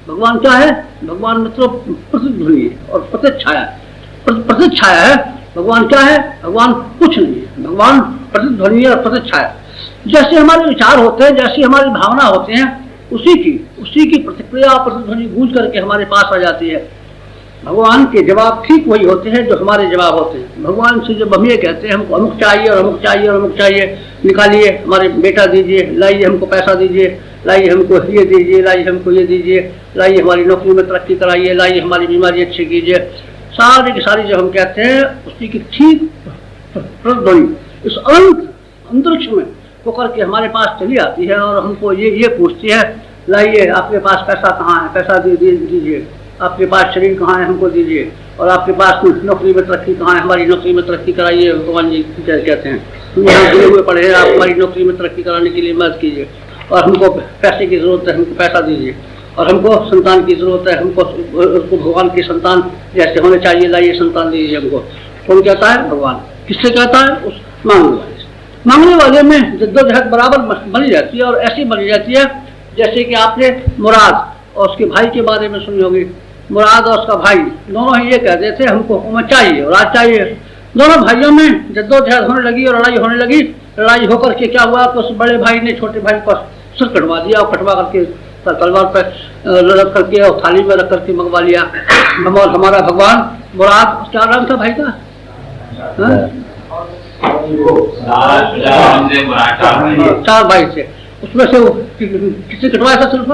भगवान क्या है? भगवान मतलब प्रतिध्वनि है और प्रतिच्छाया है। प्रतिच्छाया है। भगवान क्या है? भगवान कुछ नहीं है, भगवान प्रतिध्वनि और प्रतिच्छाया। जैसे हमारे विचार होते हैं, जैसी हमारी भावना होती हैं, उसी की प्रतिक्रिया प्रतिध्वनि गूंज करके हमारे पास आ जाती है। भगवान के जवाब ठीक वही होते हैं जो हमारे जवाब होते हैं। भगवान से जब हम ये कहते हैं हमको अमुक चाहिए और अमुक चाहिए और अमुक चाहिए, निकालिए हमारे बेटा दीजिए, लाइए हमको पैसा दीजिए, लाइए हमको ये दीजिए, लाइए हमको ये दीजिए, लाइए हमारी नौकरी में तरक्की कराइए, लाइए हमारी बीमारी अच्छी कीजिए, सारी की सारी जब हम कहते हैं उसी की ठीक प्रतिध्वनि इस अनंत अंतरिक्ष में होकर के हमारे पास चली आती है और हमको ये पूछती है, लाइए आपके पास पैसा कहाँ है, पैसा दीजिए, आपके पास शरीर कहाँ है, हमको दीजिए, और आपके पास नौकरी में तरक्की कहाँ है, हमारी नौकरी में तरक्की कराइए। भगवान जी कहते हैं यहाँ गिरे हुए पड़े हैं, आप हमारी नौकरी में तरक्की कराने के लिए मदद कीजिए, और हमको पैसे की जरूरत है, हमको पैसा दीजिए, और हमको संतान की जरूरत है, हमको उसको भगवान की संतान जैसे होने चाहिए, लाइए संतान दीजिए हमको। कौन कहता है? भगवान। किससे कहता है? उस मांगने वाले से। मांगने वाले में जद्दोजहद बराबर बनी रहती है, और ऐसी बनी रहती है जैसे कि आपने मुराद और उसके भाई के बारे में सुनी होगी। मुराद और उसका भाई दोनों ही ये कहते थे हमको हुकूमत चाहिए और राज चाहिए। दोनों भाइयों में जद्दोजहद होने लगी और लड़ाई होने लगी। लड़ाई होकर के क्या हुआ कि उस बड़े भाई ने छोटे भाई पर सिर कटवा दिया, और कटवा करके तलवार पर रख करके और थाली में रख करके मंगवा लिया। हमारा भगवान मुराद, क्या नाम था भाई का? चार भाई थे, उसमें से किसने कटवाया था सिर्फ?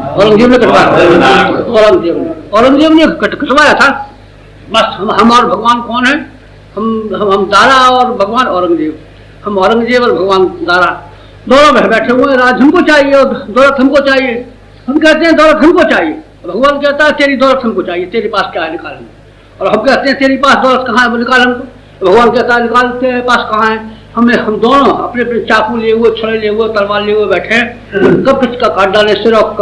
औरंगजेब ने कटवाया। औरंगजेब ने कटवाया था। बस हम और भगवान कौन है? हम दारा और भगवान औरंगजेब। हम औरंगजेब और भगवान दारा दोनों बैठे हुए हैं। राज हमको चाहिए और दौलत हमको चाहिए। हम कहते हैं दौलत हमको चाहिए, भगवान कहता है तेरी दौलत हमको चाहिए, तेरे पास क्या है निकाल हमको। और हम कहते हैं तेरे पास दौलत कहाँ है, वो निकाल हमको। भगवान कहता है निकाल, तेरे पास कहाँ है। हम दोनों अपने अपने चाकू लिए हुए, छड़े लिए हुए, तलवार लिए हुए बैठे हैं, कब किसका काट डाले सिर और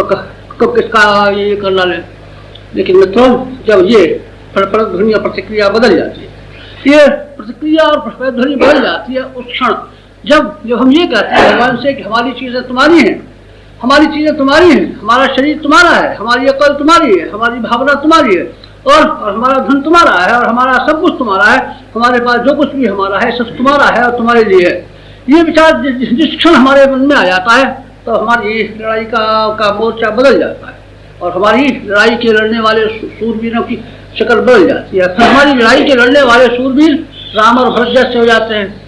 कब किसका ये कर डाले। लेकिन मित्रों, जब ये प्रतिध्वनि और प्रतिक्रिया बदल जाती है, ये प्रतिक्रिया और प्रतिध्वनि बदल जाती है उस क्षण जब हम ये कहते हैं भगवान से कि हमारी चीजें तुम्हारी हैं, हमारी चीजें तुम्हारी हैं, हमारा शरीर तुम्हारा है, हमारी अकल तुम्हारी है, हमारी भावना तुम्हारी है, और हमारा धन तुम्हारा है, और हमारा सब कुछ तुम्हारा है, हमारे पास जो कुछ भी हमारा है सब तुम्हारा है और तुम्हारे लिए है। ये विचार जिस क्षण हमारे मन में आ जाता है तो हमारी लड़ाई का मोर्चा बदल जाता है, और हमारी लड़ाई के लड़ने वाले सूरवीरों की शक्ल बदल जाती है। फिर हमारी लड़ाई के लड़ने वाले सूरवीर राम और भरत जैसे हो जाते हैं।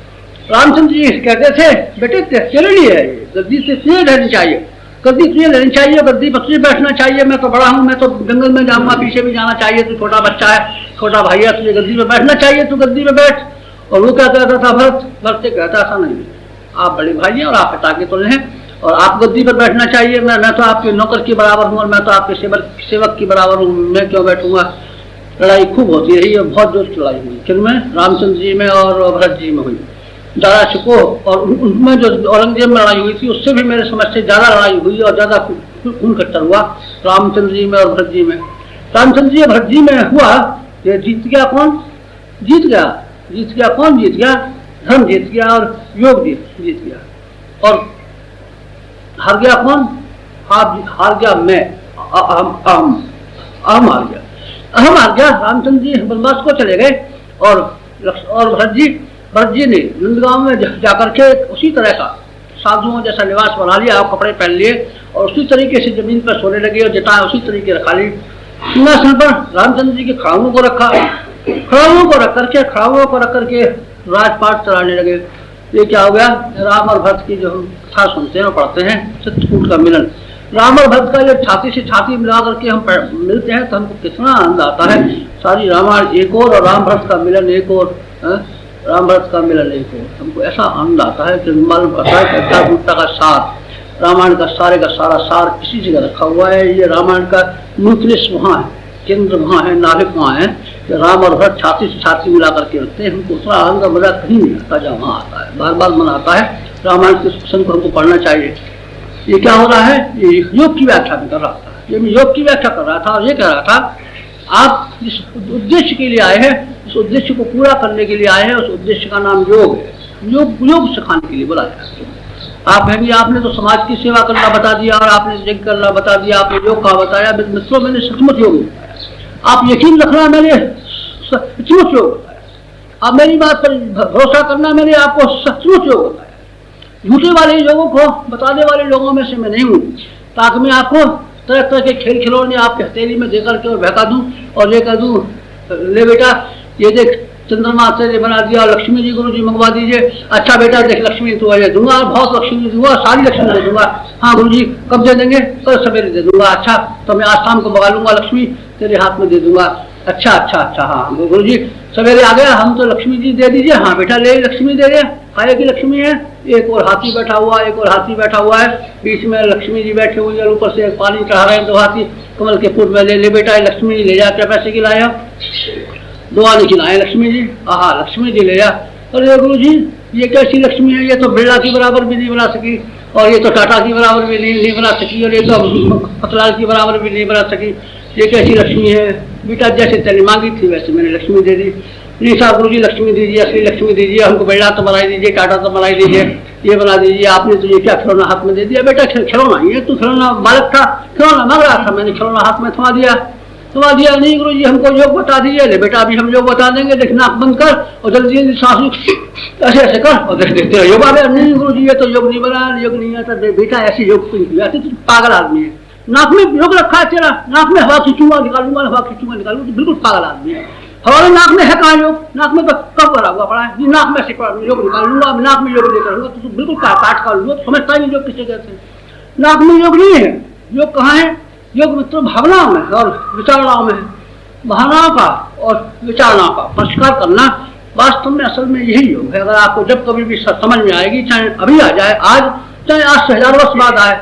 रामचंद्र जी कहते थे, बेटे तेरे लिए है ये, गद्दी से तुझे रहनी चाहिए, गद्दी तुझे लेनी चाहिए, गद्दी पर तुझे बैठना चाहिए। मैं तो बड़ा हूँ, मैं तो जंगल में जाऊंगा, पीछे भी जाना चाहिए, तू छोटा बच्चा है, छोटा भाई है, तुझे गद्दी पर बैठना चाहिए, तू गद्दी पर बैठ। और वो क्या कहता था भरत से कहता ऐसा नहीं, आप बड़े भाई हैं और आप पिता के तुल्य हैं, और आप गद्दी पर बैठना चाहिए। मैं तो आपके नौकर के बराबर हूँ, और मैं तो आपके सेवक के बराबर हूँ, मैं क्यों बैठूंगा। लड़ाई खूब होती रही और बहुत जोर की लड़ाई हुई, किनमें? रामचंद्र जी में और भरत जी में हुई। दारा शिको और उनमें जो औरंगजेब में लड़ाई हुई थी उससे भी मेरे समझ से ज्यादा लड़ाई हुई और ज्यादा खून खट्टर हुआ रामचंद्र जी में और भरत जी में। रामचंद्र जी और भरत जी में हुआ, ये जीत गया कौन? जीत गया कौन? जीत गया धर्म, जीत गया और योग जीत गया। और हार गया कौन? हार गया मैं, अहम हार गया, अहम हार गया। रामचंद्र जी वनवास को चले गए और भरत जी ने नंदगांव में जाकर के उसी तरह का साधुओं जैसा लिबास बना लिया, कपड़े पहन लिए, और उसी तरीके से जमीन पर सोने लगे और जटाएं उसी तरीके रखा ली। सिंहासन पर रामचंद्र जी के खड़ाओं को रखा, खड़ाओं को रख करके राजपाट चलाने लगे। ये क्या हो गया? राम और भरत की जो हम कथा सुनते हैं और पढ़ते हैं, चित्रकूट का मिलन। राम और भरत का जब छाती से छाती मिला करके हम मिलते हैं तो हमको कितना आनंद आता है। सारी रामायण एक और राम भरत का मिलन एक और, राम भरत का मिलन एक और, हमको ऐसा आनंद आता है कि मालूम पड़ता है कि अध्यात्मिकता का सार, रामायण का सारे का सारा सार इसी जगह रखा हुआ है। ये रामायण का न्यूक्लियस वहाँ है, केंद्र वहाँ है, नाभिक वहाँ है। राम और भरत छाती से छाती मिला करके रखते हैं, हमको उतना आनंद और मजा कहीं नहीं आता जहाँ वहाँ आता है। बार बार मन आता है रामायण के प्रसंग को हमको पढ़ना चाहिए। ये क्या हो रहा है? ये योग की व्याख्या भी कर रहा था, ये मैं योग की व्याख्या कर रहा था और ये कह रहा था आप जिस उद्देश्य के लिए आए हैं, उस उद्देश्य को पूरा करने के लिए आए हैं, उस उद्देश्य का नाम योग है। योग सिखाने के लिए बोला जाता है। आप कहेंगे आपने तो समाज की सेवा करना बता दिया और आपने यज्ञ करना बता दिया, आपने योग का बताया। मित्रों मैंने सचमुच योग बताया, आप यकीन रखना मैंने सचमुच योग बताया। आप मेरी बात पर भरोसा करना, मैंने आपको सचमुच योग बताया। झूठे वाले लोगों को बताने वाले लोगों में से मैं नहीं हूँ, ताकि मैं आपको तरह तरह के खेल खिलौने आपके हथेली में देकर के और बहका दूं और ये कह दूं ले बेटा ये देख चंद्रमा से बना दिया, लक्ष्मी जी गुरु जी मंगवा दीजिए। अच्छा बेटा देख लक्ष्मी तो ये दूंगा, बहुत लक्ष्मी दूंगा, सारी लक्ष्मी दे दूंगा। हाँ गुरु जी कब दे देंगे? कल सवेरे दे दूंगा। अच्छा तो मैं आज शाम को मंगा लूंगा, लक्ष्मी तेरे हाथ में दे दूंगा। अच्छा अच्छा अच्छा हाँ गुरु जी सवेरे आ गया, हम तो लक्ष्मी जी दे दीजिए। हाँ बेटा ले लक्ष्मी दे रहे, खाए की लक्ष्मी है। एक और हाथी बैठा हुआ, एक और हाथी बैठा हुआ है, बीच में लक्ष्मी जी बैठे हुए हैं, ऊपर से पानी चढ़ा रहे हैं। दो हाथी कमल के फूल में ले बेटा लक्ष्मी जी ले जा। क्या पैसे खिलाए हो? 2 आने खिलाए लक्ष्मी जी। हाँ लक्ष्मी जी ले जा। अरे गुरु जी ये कैसी लक्ष्मी है? ये तो बिरला की बराबर भी नहीं बना सकी, और ये तो टाटा की बराबर भी नहीं बना सकी, और ये तो पतलाल की बराबर भी नहीं बना सकी। ये कैसी लक्ष्मी है? बेटा जैसे तेरी मांगी थी वैसे मैंने लक्ष्मी दे दी। नहीं साहब गुरु जी लक्ष्मी दीजिए, असली लक्ष्मी दीजिए, हमको बिरला तो बनाई दीजिए, टाटा तो बनाई दीजिए, ये बना दीजिए। आपने तो ये क्या खिलौना हाथ में दे दिया? बेटा खिलौना ये तो खिलौना बालक था, खिलौना मांग रहा था, मैंने खिलौना हाथ में थमा दिया। नहीं गुरु जी हमको योग बता दीजिए। ले बेटा अभी हम योग बता देंगे, देख नाक बंद कर और जल्दी जल्दी सांस ऐसे ऐसे कर और देखते योग आ गया। नहीं गुरु जी ये तो योग नहीं बना, योग नहीं आता। बेटा ऐसे योग ऐसे तो पागल आदमी है। नाक में योग रखा है तेरा, नाक में हवा खींचूंगा निकालूंगा, हवा खींचूंगा निकालूंगा, बिल्कुल पागल आदमी है। हमारे नाक में है कहाँ योग? नाक में कब भरा हुआ पड़ा है? नाक में से योग निकाल लूंगा, नाक में योग लेकर लूंगा, तो बिल्कुल काट कर लूंगा। समझता ही नहीं योग किसे कहते हैं। नाक में योग नहीं है। योग कहाँ है? योग मित्रों भावनाओं में और विचारणाओं में है। भावनाओं का और विचारणाओं का परिष्कार करना वास्तव में असल में यही योग है। अगर आपको जब कभी भी समझ में आएगी, चाहे अभी आ जाए, आज चाहे आज से 1000 वर्ष बाद आए,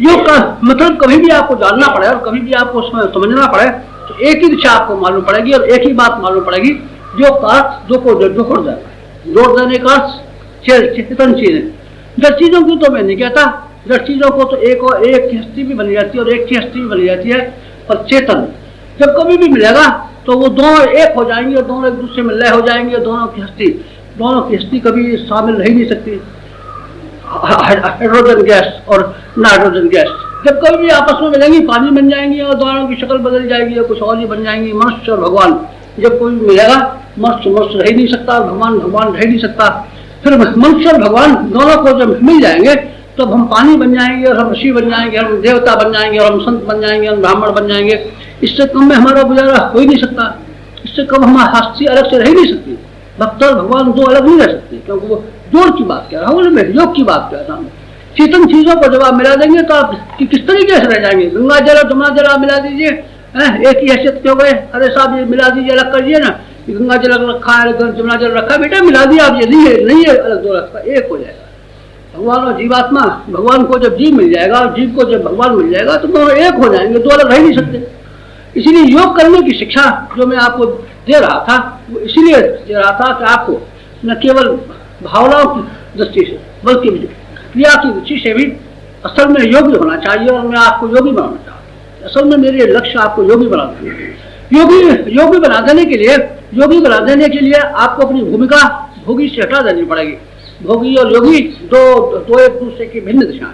योग का मतलब कभी भी आपको जानना पड़े और कभी भी आपको उसमें समझना पड़े, तो एक ही दिशा आपको मालूम पड़ेगी और एक ही बात मालूम पड़ेगी। जो का दो को जोड़ जाता है, जोड़ देने का चेतन चीज है। जड़ चीजों की तो मैं नहीं कहता, जड़ चीजों को तो एक और एक की हस्ती भी बनी जाती है और एक की हस्ती भी बनी जाती है। पर चेतन जब कभी भी मिलेगा तो वो दोनों एक हो जाएंगे और दोनों एक दूसरे में लय हो जाएंगे। दोनों की हस्ती कभी शामिल रह नहीं सकती। हाइड्रोजन गैस और नाइट्रोजन गैस जब कभी भी आपस में मिलेंगी पानी बन जाएंगी और दोनों की शक्ल बदल जाएगी और कुछ और ही बन जाएंगी। मनुष्य और भगवान जब कोई मिलेगा, मनुष्य रह नहीं सकता, भगवान रह नहीं सकता। फिर मनुष्य और भगवान दोनों को जब मिल जाएंगे तब हम पानी बन जाएंगे और हम ऋषि बन जाएंगे, हम देवता बन जाएंगे और हम संत बन जाएंगे, हम ब्राह्मण बन जाएंगे। इससे कम में हमारा गुजारा हो ही नहीं सकता। इससे कम हमारी हस्ती अलग से रह नहीं सकती। भक्त और भगवान दो अलग नहीं रह सकते, क्योंकि वो जोड़ की बात कह रहा हूँ, योग की बात कह रहा हूँ। चेतन चीजों को जब आप मिला देंगे तो आप किस तरीके से रह जाएंगे? गंगा जल और जमुना जल आप मिला दीजिए, एक ही हैसियत के हो गए। अरे साहब ये मिला दीजिए, अलग कर दिए ना, गंगा जल रखा है, जमुना जल रखा है, बेटा मिला दिया आप। ये नहीं है अलग दो रखा, एक हो जाएगा। भगवान और जीवात्मा, भगवान को जब जीव मिल जाएगा और जीव को जब भगवान मिल जाएगा तो दोनों एक हो जाएंगे, दो अलग रह नहीं सकते। इसीलिए योग करने की शिक्षा जो मैं आपको दे रहा था वो इसीलिए दे रहा था कि आपको न केवल भावनाओं की दृष्टि से बल्कि क्रिया की दृष्टि से भी असल में योगी होना चाहिए। और मैं आपको योगी बनाना चाहता हूँ। असल में मेरे लक्ष्य आपको योगी बनाना है। योगी बना देने के लिए आपको अपनी भूमिका भोगी से हटा देनी पड़ेगी। भोगी और योगी दो एक दूसरे की भिन्न दिशाएं।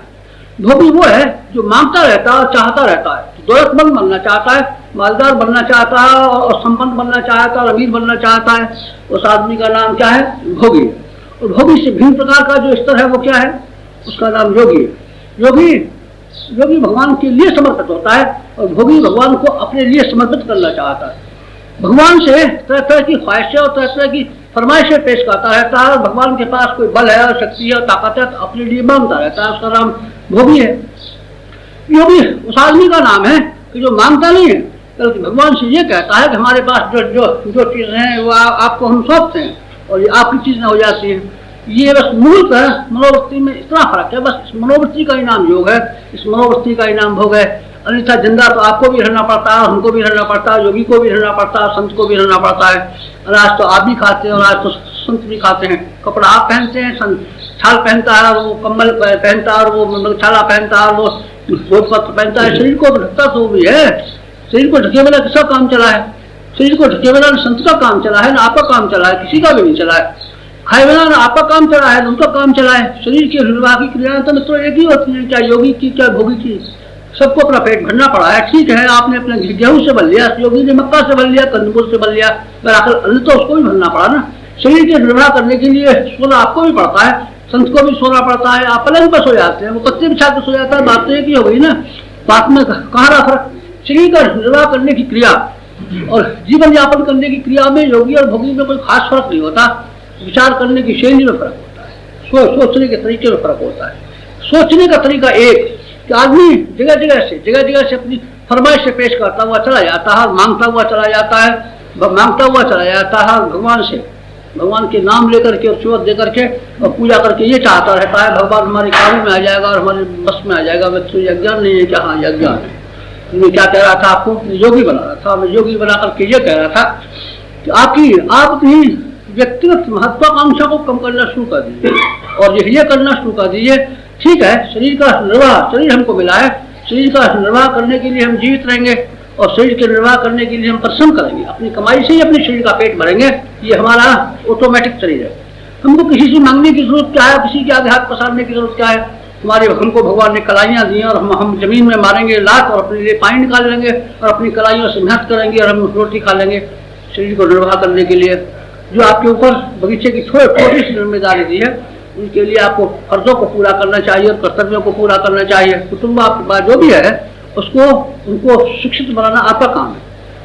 भोगी वो है जो मांगता रहता है और चाहता रहता है, दौलतमंद बनना चाहता है, मालदार बनना चाहता है और संपन्न बनना चाहता है और अमीर बनना चाहता है। उस आदमी का नाम क्या है? भोगी। और भोगी से भिन्न प्रकार का जो स्तर है वो क्या है? उसका नाम योगी है। योगी भगवान के लिए समर्पित होता है और भोगी भगवान को अपने लिए समर्पित करना चाहता है। भगवान से तरह तरह की ख्वाहिशें और तरह तरह की फरमाइशें पेश करता रहता है। भगवान के पास कोई बल है और शक्ति है और ताकत है तो अपने लिए मांगता रहता है। उसका नाम भोगी है। योगी उस आदमी का नाम है कि जो मांगता नहीं है, बल्कि भगवान से ये कहता है कि हमारे पास जो चीजें हैं वो आपको हम सौंपते हैं और ये आपकी चीजें हो जाती हैं। ये बस मूलतः मनोवृत्ति में इतना फर्क है। बस इस मनोवृत्ति का ही नाम योग है, इस मनोवृत्ति का ही नाम भोग है। अन्यथा जिंदा तो आपको भी रहना पड़ता है, हमको भी रहना पड़ता है, योगी को भी रहना पड़ता है, संत को भी रहना पड़ता है। और आज तो आप भी खाते हैं और आज तो संत भी खाते हैं। कपड़ा आप पहनते हैं, छाल पहनता है, वो कम्बल पहनता है, और वो छाला पहनता है, और वो भोजपत्र पहनता है। शरीर को ढकता तो भी है। शरीर को ढके बिना किसका काम चला है? शरीर को ढके बिना संत का काम चला है, ना आपका काम चला है, किसी का भी नहीं चला है। खाए बिना ना आपका काम चला है, उनका काम चला है। शरीर के निर्वाह की क्रियाएं तो मित्रों एक ही होती है, चाहे योगी की चाहे भोगी की, सबको अपना पेट भरना पड़ा है। ठीक है, आपने अपने गेहूं से भर लिया, योगी ने मक्का से भर लिया, कंदमूल से भर लिया, पर आखिर अन्न तो उसको भी भरना पड़ा ना। शरीर के निर्वाह करने के लिए सोना आपको भी पड़ता है, संत को भी सोना पड़ता है। आप पलंग पर सो जाते हैं, वो पत्ते बिछा कर सो जाता है, बात तो एक ही हो गई ना। बात में कहाँ रहा फर्क? शरीर का निर्वाह करने की क्रिया और जीवन यापन करने की क्रिया में योगी और भोगी में कोई खास फर्क नहीं होता। विचार करने की शैली में फर्क होता है, सोचने के तरीके में फर्क होता है। सोचने का तरीका एक कि आदमी जगह जगह से अपनी फरमाइश से पेश करता हुआ चला जाता है, मांगता हुआ चला जाता है, भगवान से, भगवान के नाम लेकर के और चुवत देकर के और पूजा करके ये चाहता रहता है भगवान हमारे काबू में आ जाएगा और हमारे बस में आ जाएगा। मैं तो अज्ञान नहीं है, क्या हाँ अज्ञान है। मैं क्या कह रहा था आपको, योगी बना रहा था। मैं योगी बना करके ये कह रहा था कि आप अपनी व्यक्तिगत महत्वाकांक्षा को कम करना शुरू कर दीजिए और ये करना शुरू कर दीजिए। ठीक है, शरीर का निर्वाह, शरीर हमको मिला है, शरीर का निर्वाह करने के लिए हम जीवित रहेंगे और शरीर के निर्वाह करने के लिए हम परिश्रम करेंगे, अपनी कमाई से ही अपने शरीर का पेट भरेंगे। ये हमारा ऑटोमेटिक शरीर है। हमको किसी से मांगने की जरूरत क्या है, किसी के आगे हाथ पसारने की जरूरत क्या है? हमको भगवान ने कलाइयाँ दी और हम जमीन में मारेंगे लात और अपने लिए पानी निकाल लेंगे और अपनी कलाइयों से मेहनत करेंगे और हम रोटी खा लेंगे। शरीर को निर्वाह करने के लिए जो आपके ऊपर बगीचे की छोटी सी जिम्मेदारी दी है, उनके लिए आपको फर्जों को पूरा करना चाहिए और कर्तव्यों को पूरा करना चाहिए। कुटुंब आपके पास जो भी है उसको उनको शिक्षित बनाना आपका काम है,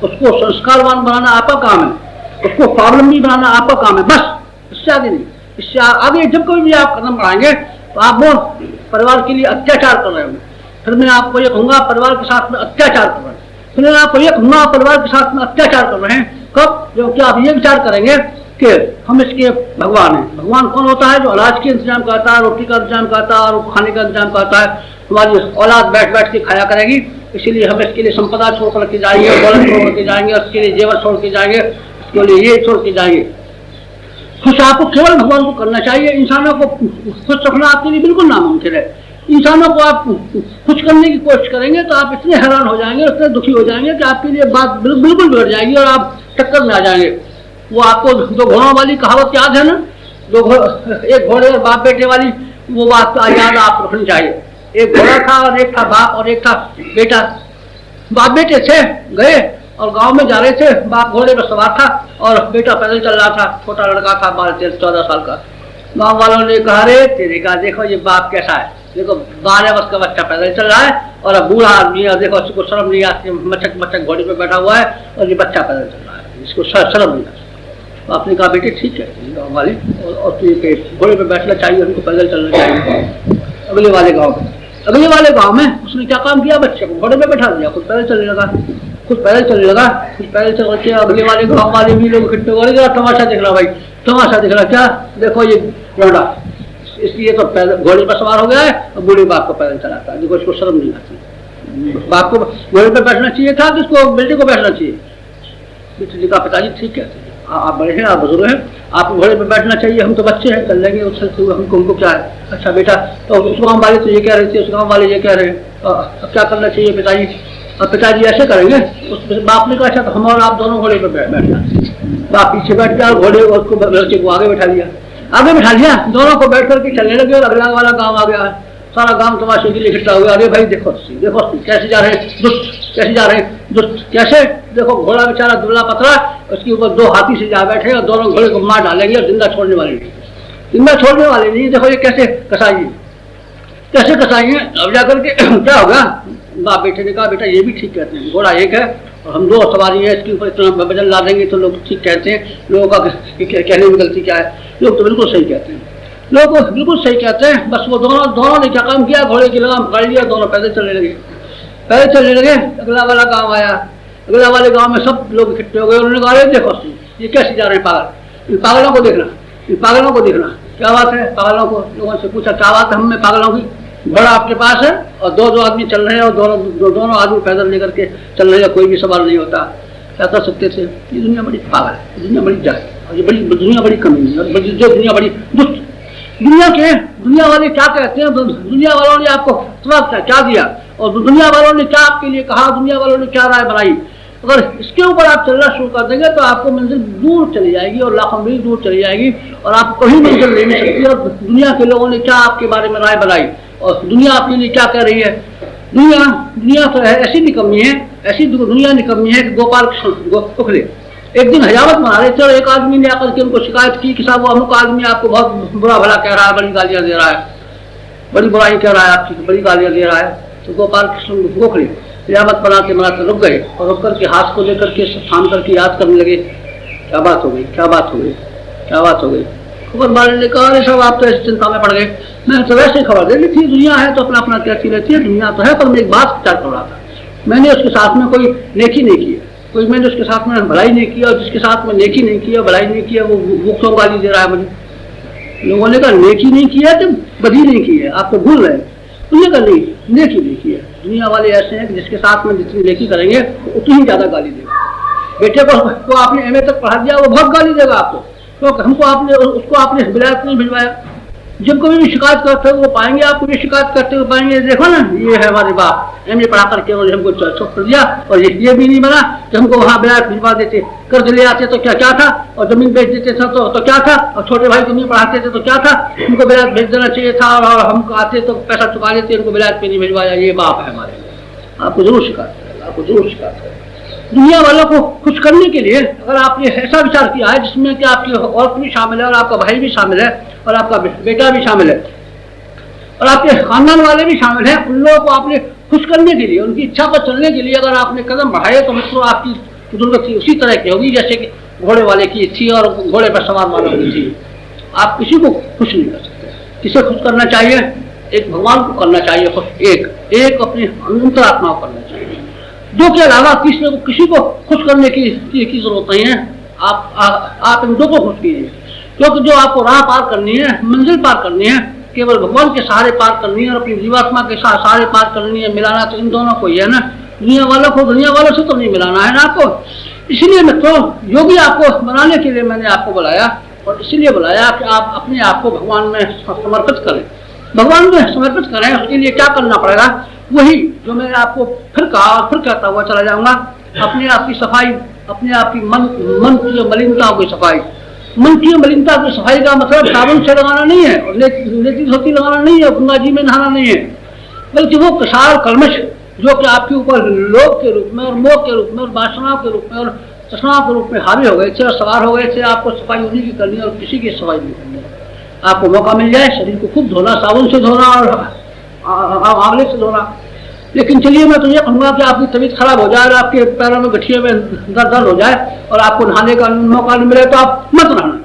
उसको संस्कारवान बनाना आपका काम है, उसको स्वावलंबी बनाना आपका काम है। बस इससे आगे नहीं। इससे आगे जब कभी भी आप कदम बढ़ाएंगे तो आप वो परिवार के लिए अत्याचार कर रहे होंगे। फिर मैं आपको ये कहूँगा परिवार के साथ में अत्याचार कर रहे हैं, फिर मैं आपको ये कहूँगा परिवार के साथ में अत्याचार कर रहे हैं। कब? जबकि आप ये विचार करेंगे कि हम इसके भगवान हैं। भगवान कौन होता है? जो अनाज के इंतजाम करता है, रोटी का इंतजाम करता है और खाने का इंतजाम करता है। हमारी औलाद बैठ बैठ के खाया करेगी, इसीलिए हम इसके लिए संपदा छोड़ कर के जाएंगे, दौलत छोड़ के जाएंगे, उसके लिए जेवर छोड़ के जाएंगे, उसके लिए ये छोड़ के जाएंगे। खुश आपको केवल भगवान को करना चाहिए। इंसानों को खुश रखना आपके लिए बिल्कुल नामुमकिन है। इंसानों को आप खुश करने की कोशिश करेंगे तो आप इतने हैरान हो जाएंगे, इतने दुखी हो जाएंगे कि आपके लिए बात बिल्कुल बिगड़ जाएगी और आप टक्कर में आ जाएंगे। वो आपको दो घोड़ों वाली कहावत याद है ना? एक घोड़े और बाप बेटे वाली, वो बात याद आप रखनी चाहिए। एक घोड़ा था और एक था बाप और एक था बेटा। बाप बेटे थे, गए और गांव में जा रहे थे। बाप घोड़े पर सवार था और बेटा पैदल चल रहा था। छोटा लड़का था 12-14 साल का। गांव वालों ने कहा, रे तेरे का देखो ये बाप कैसा है, देखो 12 वर्ष का बच्चा पैदल चल रहा है और अब बूढ़ा आदमी है, देखो इसको शर्म नहीं आती, मचक घोड़े पे बैठा हुआ है और ये बच्चा पैदल चल रहा है, इसको शर्म नहीं आती। तो आपने कहा बेटे ठीक है गाँव वाले, और तुझे घोड़े पे बैठना चाहिए, हमको पैदल चलना चाहिए। अगले वाले गांव में उसने क्या काम किया, बच्चे को घोड़े पे बैठा दिया, खुद पैदल चलने लगा। अगले वाले गांव वाले भी लोग इकट्ठे हो गए, तमाशा दिख रहा भाई, तमाशा दिख रहा। क्या देखो ये लौंडा, इसलिए तो घोड़े पर सवार हो गया है और बूढ़े बाप को पैदल चलाता है। देखो इसको शर्म नहीं आती। बाप को घोड़े पर बैठना चाहिए था कि इसको बेटे को बैठना चाहिए? बेटे का पिताजी ठीक कहते हैं, आप बड़े हैं, आप बुजुर्ग हैं, आपको घोड़े पर बैठना चाहिए, हम तो बच्चे हैं, चल लेंगे उछलते हुए, हमको क्या है। अच्छा बेटा, तो उस गाँव वाले तो ये कह रहे थे, उस गाँव वाले ये कह रहे हैं, अब क्या करना चाहिए पिताजी? अब पिताजी ऐसे करेंगे। उस बाप ने कहा अच्छा तो हम और आप दोनों घोड़े पर बैठना। बाप पीछे बैठ गया, घोड़े उसको लड़के को आगे बैठा लिया, दोनों को बैठ करके चलने लगे और अगला वाला गाँव आ गया है। सारा गांव तमाशे के लिए इकट्ठा हो गया। अरे भाई देखो कैसे जा रहे हैं दुष्ट, कैसे जा रहे हैं दुष्ट, कैसे देखो घोड़ा बेचारा दुबला पतला, उसके ऊपर 2 हाथी से जा बैठे और दोनों घोड़े को मार डालेंगे और जिंदा छोड़ने वाले नहीं। देखो ये कैसे कसाएंगे। अब जाकर के क्या होगा? बाप बेटे ने कहा बेटा ये भी ठीक कहते हैं, घोड़ा एक है और हम 2 सवारी है, इसके ऊपर इतना वजन ला देंगे तो लोग ठीक कहते हैं। लोगों का कहने में गलती क्या है? लोग तो बिल्कुल सही कहते हैं, बस वो दोनों ने क्या काम किया, घोड़े की लगाम पकड़ लिया, दोनों पैदल चलने लगे। अगला वाला गांव आया। अगला वाले गांव में सब लोग इकट्ठे हो गए। उन्होंने कहा देखो ये कैसे जा रहे हैं पागल, इन पागलों को देखना क्या बात है। पागलों को लोगों से पूछा क्या बात है हम में पागलों की? बड़ा आपके पास है और 2 आदमी चल रहे हैं और दोनों आदमी पैदल लेकर के चल रहे हैं, कोई भी सवाल नहीं होता। क्या कर सकते थे? ये दुनिया बड़ी पागल है, दुनिया बड़ी जाए और ये दुनिया बड़ी कमी है और दुनिया बड़ी दुष्ट। दुनिया वाले क्या कहते हैं? दुनिया वालों ने आपको क्या दिया और दुनिया वालों ने क्या आपके लिए कहा, दुनिया वालों ने क्या राय बनाई? अगर इसके ऊपर आप चलना शुरू कर देंगे तो आपको मंजिल दूर चली जाएगी और लाखों मील दूर चली जाएगी और आप कहीं मंजिल ले नहीं सकती। और दुनिया के लोगों ने क्या आपके बारे में राय बनाई और दुनिया आपके लिए क्या कह रही है। दुनिया तो ऐसी निकम्मी है, ऐसी दुनिया निकम्मी है कि गोपाल कृष्ण गोखले एक दिन हजामत बना रहे थे और एक आदमी ने आकर के उनको शिकायत की कि साहब वो अमुक आदमी आपको बहुत बुरा भला कह रहा है, बड़ी गालियां दे रहा है, बड़ी बुराई कह रहा है आपकी, बड़ी गालियां दे रहा है। तो गोपाल कृष्ण गोखले हजामत बनाते बनाते रुक गए और रुक करके हाथ को लेकर के थाम करके याद करने लगे, क्या बात हो गई, क्या बात हो गई, क्या बात हो गई। खबर वाले ने कहा अरे साहब आप तो ऐसी चिंता में पड़ गए, मैं तो वैसे ही खबर दे दी थी, दुनिया है तो अपना अपना कहती रहती है, दुनिया तो है, पर मैं एक बात विचार कर रहा था, मैंने उसके साथ में कोई नेकी नहीं की, कोई मैंने उसके साथ में भलाई नहीं किया और जिसके साथ में नेकी नहीं किया भलाई नहीं किया वो क्यों गाली दे रहा है मुझे। लोगों ने कहा नेकी नहीं किया तो बदी नहीं की है, आप तो भूल रहे हैं। उन्होंने कहा नहीं, नेकी नहीं की है। दुनिया वाले ऐसे हैं कि जिसके साथ में जितनी नेकी करेंगे उतनी ही ज्यादा गाली देगा। बेटे को आपने एमए तक पढ़ा दिया, वो बहुत गाली देगा आपको, तो हमको आपने उसको आपने विलायत नहीं भिजवाया। जब कभी भी शिकायत करते हुए पाएंगे, आपको भी शिकायत करते हुए पाएंगे, देखो ना ये है हमारे बाप, एमए पढ़ा करके उन्होंने हमको चुप कर दिया और ये भी नहीं बना कि हमको वहाँ विलायत भिजवा देते, कर्ज ले आते तो क्या क्या था, और जमीन बेच देते थे तो क्या था, और छोटे भाई को नहीं पढ़ाते थे तो क्या था, उनको विलायत भेज देना चाहिए था और हमको आते तो पैसा चुका लेते, उनको विलायत पे नहीं भिजवाया, ये बाप है हमारे। आपको जरूर शिकायत करेगा, आपको जरूर शिकायत करेगा। दुनिया वालों को खुश करने के लिए अगर आपने ऐसा विचार किया है जिसमें कि आपकी औरत भी शामिल है और आपका भाई भी शामिल है और आपका बेटा भी शामिल है और आपके खानदान वाले भी शामिल हैं, उन लोगों को आपने खुश करने के लिए, उनकी इच्छा पर चलने के लिए अगर आपने कदम बढ़ाए तो मित्रों आपकी दुर्गति उसी तरह की होगी जैसे कि घोड़े वाले की थी और घोड़े पर सवार वालों की थी। आप किसी को खुश नहीं कर सकते। किसे खुश करना चाहिए? एक भगवान को करना चाहिए खुश, एक अपनी अंतरात्मा को करना चाहिए। दो के अलावा किसी को खुश करने की जरूरत नहीं है। आप इन दो को खुश कीजिए, क्योंकि जो आपको राह पार करनी है, मंजिल पार करनी है, केवल भगवान के सहारे पार करनी है और अपनी जीवात्मा के सहारे पार करनी है। मिलाना तो इन दोनों को ही है ना, दुनिया वालों से तो नहीं मिलाना है ना आपको। इसलिए मित्रों योगी आपको बनाने के लिए मैंने आपको बुलाया और इसलिए बुलाया कि आप अपने आप को भगवान में समर्पित करें, भगवान में समर्पित करें। उसके लिए क्या करना पड़ेगा? वही जो मैंने आपको फिर कहा और फिर कहता हुआ चला जाऊंगा। अपने आप की सफाई, अपने आप की मन की मलिनता की सफाई। मन की मलिनता की सफाई का मतलब साबुन से लगाना नहीं है और लेती धोती लगाना नहीं है, गंगा जी में नहाना नहीं है, बल्कि वो कसार कलमश जो कि आपके ऊपर लोभ के रूप में और मोह के रूप में और वासनाओं के रूप में और तृष्णाओं के रूप में हावी हो गए थे और सवार हो गए थे, आपको सफाई उन्हीं की करनी है और किसी की सफाई नहीं करनी है। आपको मौका मिल जाए शरीर को खूब धोना, साबुन से धोना और आंवले से धोना। लेकिन चलिए मैं तो ये कहूँगा कि आपकी तबीयत खराब हो जाए और आपके पैरों में गठिए में दर्द हो जाए और आपको नहाने का मौका नहीं मिले तो आप मत नहाना।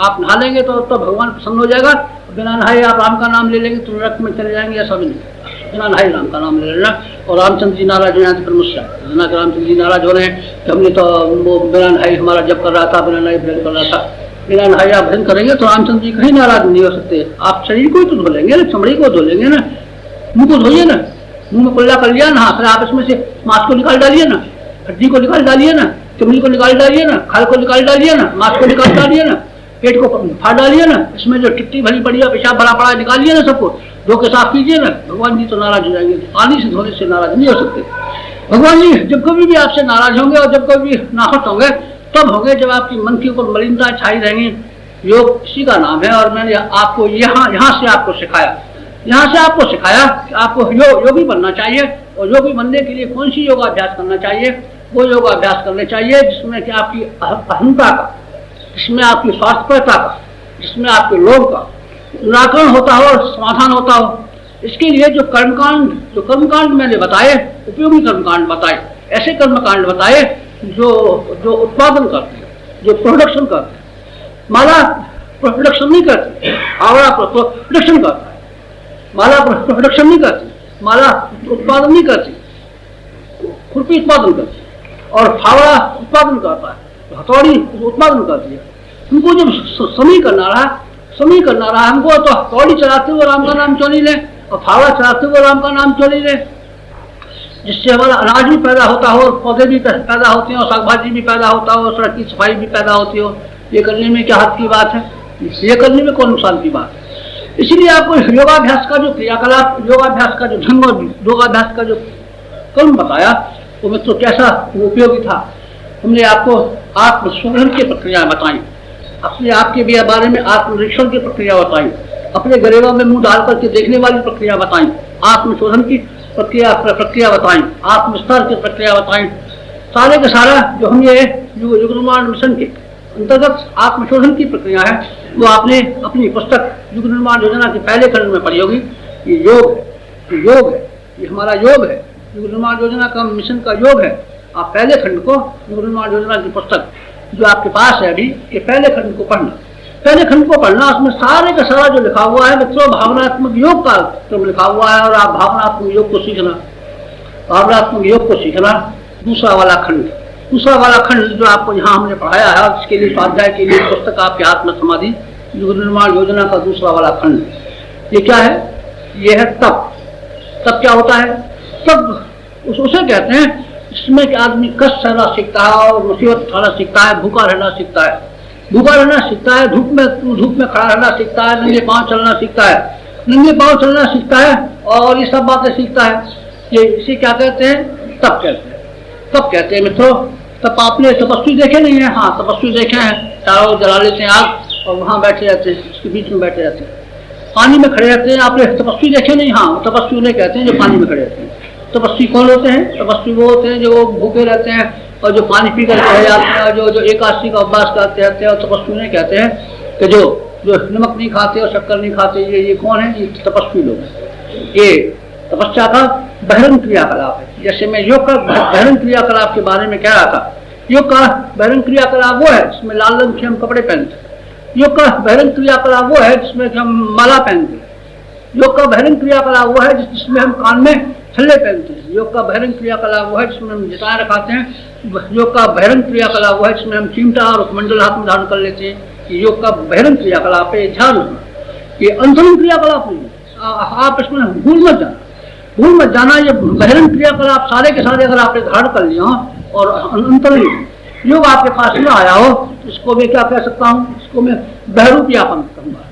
आप नहा लेंगे तो भगवान प्रसन्न हो जाएगा। बिना नहाए आप राम का नाम ले लेंगे तो नरक में चले जाएंगे, ऐसा भी नहीं। बिना नहाए राम का नाम ले लेना। और रामचंद्र जी नाराज हो जाते फिर मुझसे, रामचंद्र जी नाराज हो रहे हैं कि हमने तो वो बिना नहाए हमारा जप कर रहा था, बिना नहाए भजन कर रहा था। बिना नहाए आप भजन करेंगे तो रामचंद्र जी कहीं नाराज नहीं हो सकते। आप शरीर को ही तो धो लेंगे ना, चमड़ी को धो लेंगे ना, मुंह को धोइए ना, मुंह में कुल्ला कर लिया ना, फिर आप इसमें से मांस को निकाल डालिए ना, हड्डी को निकाल डालिए ना, चमड़ी को निकाल डालिए ना, खाल को निकाल डालिए ना, मांस को निकाल डालिए ना, पेट को फाड़ डालिए ना, इसमें जो टिट्टी भरी पड़ी है, पेशाब भरा पड़ा निकालिए ना, सबको धो के साफ कीजिए ना। भगवान जी तो नाराज हो जाएंगे, पानी से धोने से नाराज नहीं हो सकते। भगवान जी जब कभी भी आपसे नाराज होंगे और जब कभी नाखुश होंगे तब होंगे जब आपकी मन के ऊपर मलिनता छाई रहेंगी। योग इसी का नाम है और मैंने आपको यहाँ से आपको सिखाया कि आपको योगी बनना चाहिए। और योगी बनने के लिए कौन सी योगाभ्यास करना चाहिए? वो योगाभ्यास करने चाहिए जिसमें कि आपकी अहंता का, जिसमें आपकी स्वास्थ्यता का, जिसमें आपके लोभ का निराकरण होता हो और समाधान होता हो। इसके लिए जो कर्मकांड मैंने बताए, उपयोगी कर्मकांड बताए, ऐसे कर्मकांड बताए जो उत्पादन करते हैं, जो प्रोडक्शन करते हैं। माला प्रोडक्शन नहीं करती, आवड़ा प्रोडक्शन करता है। माला प्रोडक्शन नहीं करती, माला उत्पादन नहीं करती, खुरपी उत्पादन करती और फावड़ा उत्पादन करता है, हथौड़ी उत्पादन करती है। हमको जब समय करना रहा हमको तो हथौड़ी चलाते हुए राम का नाम क्यों नहीं ले और फावड़ा चलाते हुए राम का नाम क्यों नहीं ले, जिससे हमारा अनाज भी पैदा होता हो, पौधे भी पैदा होते हो, साग भाजी भी पैदा होता हो, सड़क की सफाई भी पैदा होती हो। ये करने में क्या हद की बात है? ये करने में कौन नुकसान की बात है? इसलिए आपको योगाभ्यास का जो क्रियाकलाप, योगाभ्यास का जो ढंग और योगाभ्यास का जो कर्म बताया, वो मित्रों कैसा उपयोगी था। हमने आपको आत्मशोधन की प्रक्रिया बताई, अपने आप के बारे में आत्मनिरीक्षण की प्रक्रिया बताई, अपने गरेबा में मुंह डाल करके देखने वाली प्रक्रिया बताई, आत्मशोधन की प्रक्रिया बताई, आत्मस्तर की प्रक्रिया बताई। सारे का सारा जो हम ये युग निर्माण मिशन के अंतर्गत आत्मशोधन की प्रक्रिया है वो आपने अपनी पुस्तक युग निर्माण योजना के पहले खंड में पढ़ी होगी। ये योग है, ये हमारा योग है, युग निर्माण योजना का मिशन का योग है। आप पहले खंड को युग निर्माण योजना की पुस्तक जो आपके पास है अभी, ये पहले खंड को पढ़ना, पहले खंड को पढ़ना। उसमें सारे का सारा जो लिखा हुआ है मित्रों भावनात्मक योग का क्रम लिखा हुआ है, और आप भावनात्मक योग को सीखना, भावनात्मक योग को सीखना। दूसरा वाला खंड जो आपको यहाँ हमने पढ़ाया है, इसके लिए स्वाध्याय के लिए पुस्तक आपके हाथ में समाधि युग निर्माण योजना का दूसरा वाला खंड, ये क्या है? ये है तप। तप क्या होता है? तप उसे कहते हैं इसमें कि आदमी कष्ट सहना सीखता है और मुसीबत उठाना सीखता है, भूखा रहना सीखता है, धूप में खड़ा रहना सीखता है, नंगे पांव चलना सीखता है, और ये सब बातें सीखता है। ये इसे क्या कहते हैं? तप कहते हैं मित्रों। तप आपने तपस्वी देखे नहीं है? हाँ, तपस्वी देखे हैं, चारों जला लेते हैं आग और वहां बैठे रहते हैं, इसके बीच में बैठे रहते हैं, पानी में खड़े रहते हैं। आपने तपस्वी देखे नहीं? हाँ, तपस्वी उन्हें कहते हैं जो पानी में खड़े रहते हैं। तपस्वी कौन होते हैं? तपस्वी वो होते हैं जो भूखे रहते हैं और जो पानी पी कर रह जाते हैं, और जो एकादशी का उपवास करते रहते हैं। और तपस्वी उन्हें कहते हैं कि जो नमक नहीं खाते और शक्कर नहीं खाते। ये कौन है? ये तपस्वी लोग हैं। ये तपस्या का बहिरंग क्रियाकलाप है। जैसे मैं योग का बहिरंग क्रियाकलाप के बारे में कह रहा था, योग का बहिरंग क्रियाकलाप वो है जिसमें लाल रंग के हम कपड़े पहनते हैं। योग का बहिरंग क्रियाकलाप वो है जिसमें हम माला पहनते हैं। योग का बहिरंग क्रियाकलाप वो है जिसमें हम कान में छल्ले पहनते हैं। योग का बहिरंग क्रियाकलाप वो है जिसमें हम जटाएं रखाते हैं। योग का बहिरंग क्रियाकलाप वो है जिसमें हम चिमटा और कमंडल हाथ में धारण कर लेते हैं। ये योग का बहिरंग क्रियाकलाप है, ध्यान रखना। ये अंतरंग क्रियाकलाप नहीं है, आप इसमें भूल मत जाना। ये बहिरंग क्रियाकलाप सारे के सारे अगर आपने धारण कर लिया और अंतरंग योग आपके पास न आया हो, इसको मैं क्या कह सकता हूँ? इसको मैं बहरूप यापन कहूँगा।